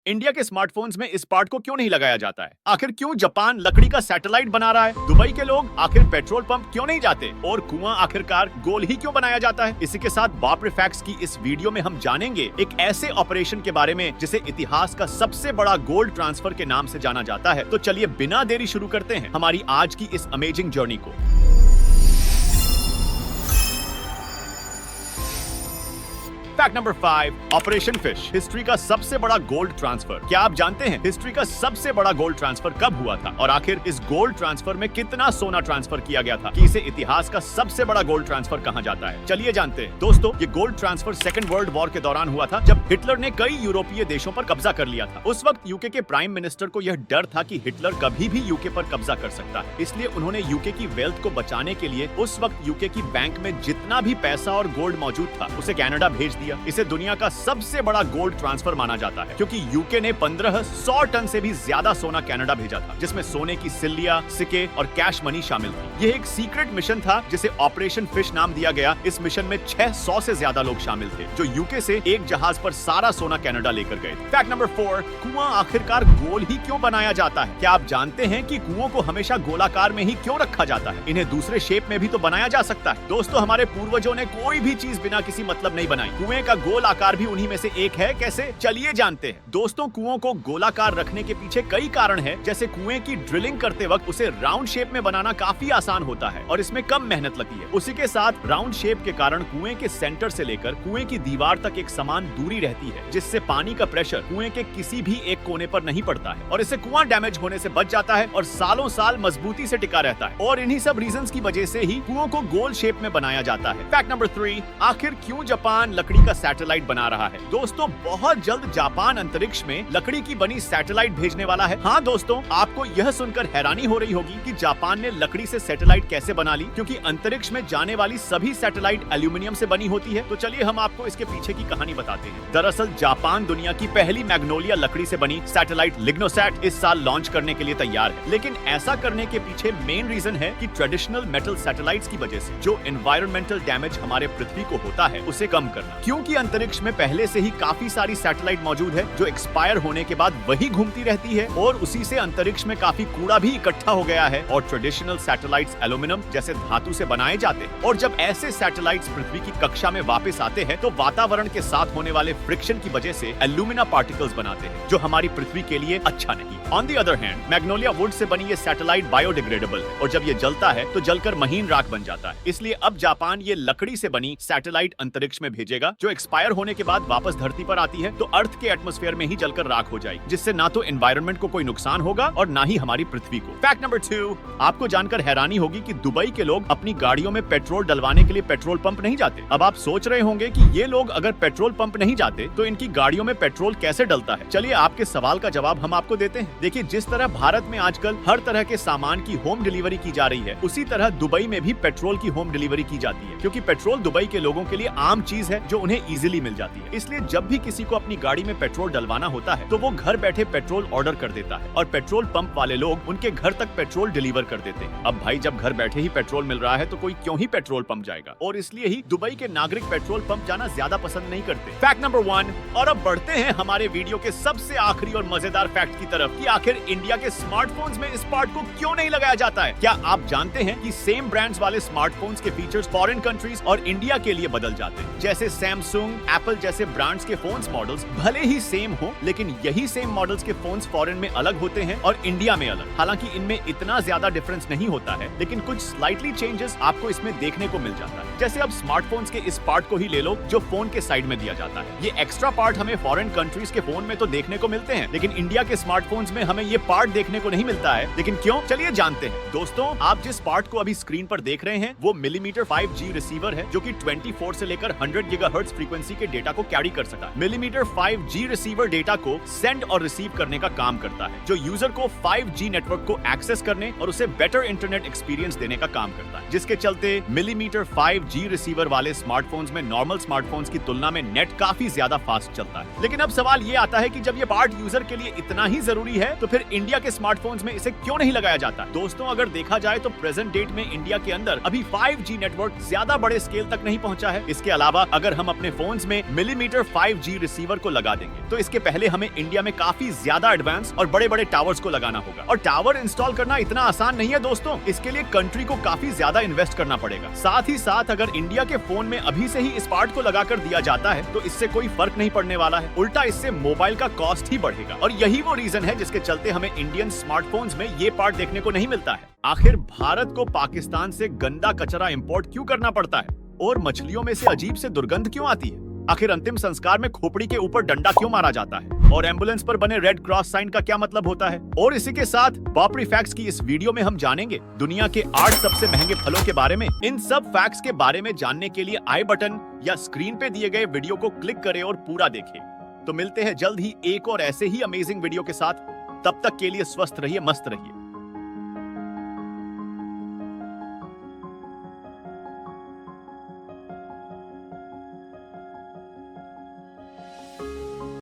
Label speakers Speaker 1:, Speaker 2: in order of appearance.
Speaker 1: India के smartphones में इस पार्ट को क्यों नहीं लगाया जाता है? आखिर क्यों जापान लकड़ी का सैटेलाइट बना रहा है? दुबई के लोग आखिर पेट्रोल पंप क्यों नहीं जाते? और कुआं आखिरकार गोल ही क्यों बनाया जाता है? इसी के साथ बाप रे फैक्ट्स की इस वीडियो में हम जानेंगे एक ऐसे ऑपरेशन के बारे में जिसे इतिहास का सबसे बड़ा गोल्ड ट्रांसफर के नाम से जाना जाता है। तो चलिए बिना देरी शुरू करते हैं हमारी आज की इस अमेजिंग जर्नी को। Fact number 5, operation fish, history का सबसे बड़ा गोल्ड ट्रांसफर। क्या आप जानते हैं हिस्ट्री का सबसे बड़ा गोल्ड ट्रांसफर कब हुआ था और आखिर इस गोल्ड ट्रांसफर में कितना सोना ट्रांसफर किया गया था कि इसे इतिहास का सबसे बड़ा गोल्ड ट्रांसफर कहा जाता है? चलिए जानते हैं। दोस्तों, ये gold transfer second world war के दौरान हुआ था, जब हिटलर ने कई यूरोपीय देशों पर कब्जा कर लिया था। उस वक्त यूके के प्राइम मिनिस्टर को यह डर था कि हिटलर कभी भी यूके पर कब्जा कर सकता है, इसलिए उन्होंने यूके की वेल्थ को बचाने के लिए उस वक्त यूके की बैंक में जितना भी पैसा और गोल्ड मौजूद था उसे कनाडा भेज दिया। इसे दुनिया का सबसे बड़ा गोल्ड ट्रांसफर माना जाता है क्योंकि यूके ने 1500 टन से भी ज्यादा सोना कनाडा भेजा था, जिसमें सोने की सिल्लियां, सिक्के और कैश मनी शामिल थी। यह एक सीक्रेट मिशन था जिसे ऑपरेशन फिश नाम दिया गया। इस मिशन में 600 से ज्यादा लोग शामिल थे जो यूके से एक जहाज पर सारा सोना कनाडा लेकर गए थे। फैक्ट नंबर 4, कुआं आखिरकार गोल ही क्यों बनाया जाता है? क्या आप जानते हैं कि कुओं को हमेशा गोलाकार में ही क्यों रखा जाता है? इन्हें दूसरे शेप में भी तो बनाया जा सकता है। दोस्तों, हमारे पूर्वजों ने कोई भी चीज बिना किसी मतलब नहीं बनाई। कुएं का गोल आकार भी उन्हीं में से एक है। कैसे? चलिए जानते हैं। दोस्तों, कुओं को गोलाकार रखने के पीछे कई कारण हैं, जैसे कुएं की ड्रिलिंग करते वक्त उसे राउंड शेप में बनाना काफी आसान होता है और इसमें कम मेहनत लगती है। उसी के साथ राउंड शेप के कारण कुएं के सेंटर से लेकर कुएं की दीवार तक एक समान दूरी रहती है, जिससे पानी का प्रेशर कुएं के किसी भी एक कोने पर नहीं पड़ता है और इससे कुआं डैमेज होने से बच जाता है और सालों साल मजबूती से टिका रहता है। और इन्हीं सब रीजंस की वजह से ही कुओं को गोल शेप में बनाया जाता है। फैक्ट नंबर 3, आखिर क्यों जापान लकड़ी का सैटेलाइट बना रहा है? दोस्तों, बहुत जल्द जापान अंतरिक्ष में लकड़ी की बनी सैटेलाइट भेजने वाला है। हाँ दोस्तों, आपको यह सुनकर हैरानी हो रही होगी कि जापान ने लकड़ी से सैटेलाइट कैसे बना ली, क्योंकि अंतरिक्ष में जाने वाली सभी सैटेलाइट एल्यूमिनियम से बनी होती है। तो चलिए हम आपको इसके पीछे की कहानी बताते हैं। दरअसल जापान दुनिया की पहली मैग्नोलिया लकड़ी से बनी सैटेलाइट लिग्नोसैट इस साल लॉन्च करने के लिए तैयार है, लेकिन ऐसा करने के पीछे मेन रीजन है कि ट्रेडिशनल मेटल सैटेलाइट्स की वजह से जो एनवायरमेंटल डैमेज हमारे पृथ्वी को होता है उसे कम करना, क्योंकि अंतरिक्ष में पहले से ही काफी सारी सैटेलाइट मौजूद है जो एक्सपायर होने के बाद वही घूमती रहती है और उसी से अंतरिक्ष में काफी कूड़ा भी इकट्ठा हो गया है। और ट्रेडिशनल सैटेलाइट्स एल्यूमिनियम जैसे धातु से बनाए जाते हैं और जब ऐसे सैटेलाइट्स पृथ्वी की कक्षा में वापस आते हैं तो वातावरण के साथ होने वाले फ्रिक्शन की वजह से एल्यूमिना पार्टिकल्स बनाते हैं जो हमारी पृथ्वी के लिए अच्छा नहीं। On the other hand, Magnolia would say बनी ये सैटेलाइट बायोडिग्रेडेबल है और जब ये जलता है तो जलकर महीन राख बन जाता है। इसलिए अब जापान ये लकड़ी से बनी सैटेलाइट अंतरिक्ष में भेजेगा जो एक्सपायर होने के बाद वापस धरती पर आती है तो अर्थ के एटमॉस्फेयर में ही जलकर राख हो जाएगी, जिससे ना तो एनवायरनमेंट को कोई नुकसान होगा और ना ही हमारी पृथ्वी को। फैक्ट नंबर 2, आपको जानकर हैरानी होगी कि दुबई के लोग अपनी गाड़ियों में पेट्रोल डलवाने के लिए पेट्रोल पंप नहीं जाते। अब आप सोच रहे होंगे कि ये लोग अगर पेट्रोल पंप नहीं जाते तो इनकी गाड़ियों में पेट्रोल कैसे डलता है? चलिए आपके सवाल का जवाब हम आपको देते हैं। देखिए, जिस तरह भारत में आजकल हर तरह के सामान की होम डिलीवरी की जा रही है, उसी तरह दुबई में भी पेट्रोल की होम डिलीवरी की जाती है, क्योंकि पेट्रोल दुबई के लोगों के लिए आम चीज है जो उन्हें इजीली मिल जाती है। इसलिए जब भी किसी को अपनी गाड़ी में पेट्रोल डलवाना होता है तो वो घर बैठे पेट्रोल ऑर्डर कर देता है और पेट्रोल पंप वाले लोग उनके घर तक पेट्रोल डिलीवर कर देते हैं। अब भाई, जब घर बैठे ही पेट्रोल मिल रहा है तो कोई क्यों ही पेट्रोल पंप जाएगा, और इसलिए ही दुबई के नागरिक पेट्रोल पंप जाना ज्यादा पसंद नहीं करते। फैक्ट नंबर 1, और अब बढ़ते हैं हमारे वीडियो के सबसे आखिरी और मजेदार फैक्ट की तरफ कि आखिर इंडिया के स्मार्टफोन्स में इस पार्ट को क्यों नहीं लगाया जाता है? क्या आप जानते हैं कि सेम ब्रांड्स वाले स्मार्टफोन्स के फीचर्स फॉरेन कंट्रीज और इंडिया के लिए बदल जाते हैं? जैसे सैमसंग, एप्पल जैसे ब्रांड्स के फोन्स मॉडल्स भले ही सेम हो, लेकिन यही सेम मॉडल्स के फोन्स फॉरेन में अलग होते हैं और इंडिया में अलग। हालांकि इनमें इतना ज्यादा डिफरेंस नहीं होता है, लेकिन कुछ स्लाइटली चेंजेस आपको इसमें देखने को मिल जाता है। जैसे अब स्मार्टफोन्स के इस पार्ट को ही ले लो जो फोन के साइड में दिया जाता है। ये एक्स्ट्रा पार्ट हमें फॉरेन कंट्रीज के फोन में तो देखने को मिलते हैं, लेकिन इंडिया के स्मार्टफोन्स में हमें ये पार्ट देखने को नहीं मिलता है। लेकिन क्यों? चलिए जानते हैं। दोस्तों, आप जिस पार्ट को अभी स्क्रीन पर देख रहे हैं वो मिलीमीटर 5G रिसीवर है जो कि 24 से लेकर 100 गीगाहर्ट्ज फ्रीक्वेंसी के डेटा को कैरी कर सकता है। मिलीमीटर 5G रिसीवर डेटा को सेंड और रिसीव करने का काम करता है, जो यूजर को 5G नेटवर्क को एक्सेस करने और उसे बेटर इंटरनेट एक्सपीरियंस देने का काम करता है, जिसके चलते मिलीमीटर 5G रिसीवर वाले स्मार्टफोन्स में नॉर्मल स्मार्टफोन्स की तुलना में नेट काफी ज्यादा फास्ट चलता है। लेकिन अब सवाल ये आता है कि जब ये पार्ट यूजर के लिए इतना ही जरूरी है तो फिर इंडिया के स्मार्टफोन्स में इसे क्यों नहीं लगाया जाता? दोस्तों, अगर देखा जाए तो प्रेजेंट डेट में इंडिया के अंदर अभी 5G नेटवर्क ज्यादा बड़े स्केल तक नहीं पहुंचा है। इसके अलावा अगर हम अपने फोन्स में मिलीमीटर 5G रिसीवर को लगा देंगे, तो इसके पहले हमें इंडिया में काफी ज्यादा एडवांस और बड़े बड़े टावर्स को लगाना होगा। और टावर इंस्टॉल करना इतना आसान नहीं है दोस्तों, इसके लिए कंट्री को काफी ज्यादा इन्वेस्ट करना पड़ेगा। साथ ही साथ अगर इंडिया के फोन में अभी से ही इस पार्ट को लगाकर दिया जाता है तो इससे कोई फर्क नहीं पड़ने वाला है, उल्टा इससे मोबाइल का कॉस्ट ही बढ़ेगा। और यही वो रीजन है जिसके चलते हमें इंडियन स्मार्टफोन्स में ये पार्ट देखने को नहीं मिलता है। आखिर भारत को पाकिस्तान से गंदा कचरा इंपोर्ट क्यों करना पड़ता है और मछलियों में से अजीब से दुर्गंध क्यों आती है? आखिर अंतिम संस्कार में खोपड़ी के ऊपर डंडा क्यों मारा जाता है? और एम्बुलेंस पर बने रेड क्रॉस साइन का क्या मतलब होता है? और इसी के साथ बापरी फैक्ट्स की इस वीडियो में हम जानेंगे दुनिया के 8 सबसे महंगे फलों के बारे में। इन सब फैक्ट्स के बारे में जानने के लिए आई बटन या स्क्रीन पे दिए गए वीडियो को क्लिक करें और पूरा देखें। तो मिलते हैं जल्द ही एक और ऐसे ही अमेजिंग वीडियो के साथ। तब तक के लिए स्वस्थ रहिए, मस्त रहिए।